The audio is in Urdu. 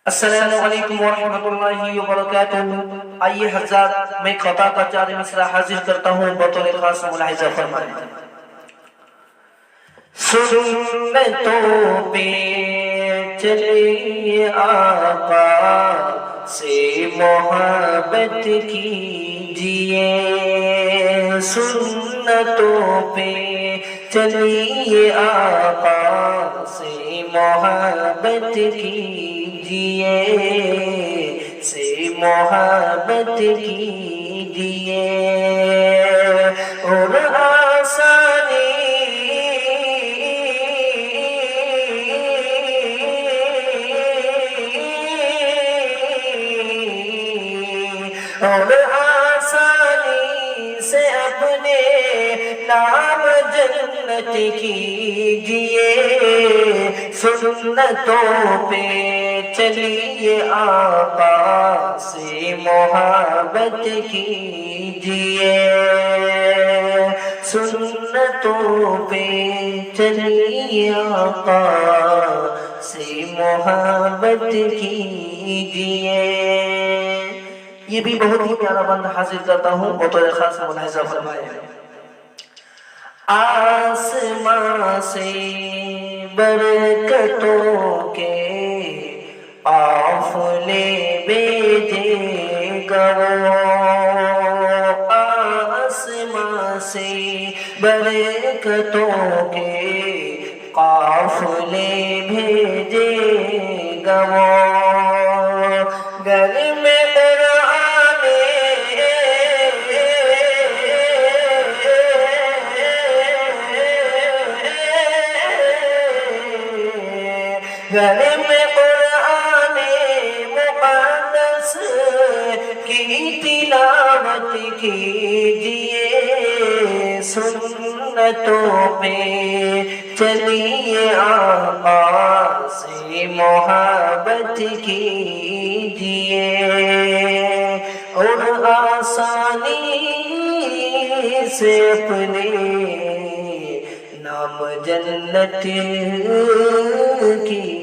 السلام علیکم ورحمۃ اللہ وبرکاتہ۔ آئیے حضرات میں خطا کا 4 مصرع حاضر کرتا ہوں، بطور خاص ملاحظہ فرمائیں۔ سنتوں پہ چلیے آقا سے محبت کیجئے، سنتوں پہ چلیے آقا سے محبت کیجئے، سے محبت کیجئے، اور آسانی اور آسانی سے اپنے نام جنت کیجئے، سنتوں پہ چلیے آقا سے محبت کیجئے، سنتوں پہ چلیے آقا سے محبت کیجئے۔ یہ بھی بہت ہی پیارا بند حاصل کرتا ہوں، بطور خاص ملاحظہ فرمائے۔ آسمان سے برکتوں کے قافلے بھیجے گا وہ، آسمان سے برکتوں کے قافلے بھیجے گا وہ، گھر میں گھر میں قرآن مقدس کی تلاوت کیجئے، سنتوں پہ چلیے آقا سے محبت کیجئے، اور آسانی سے اپنے نام جنت کی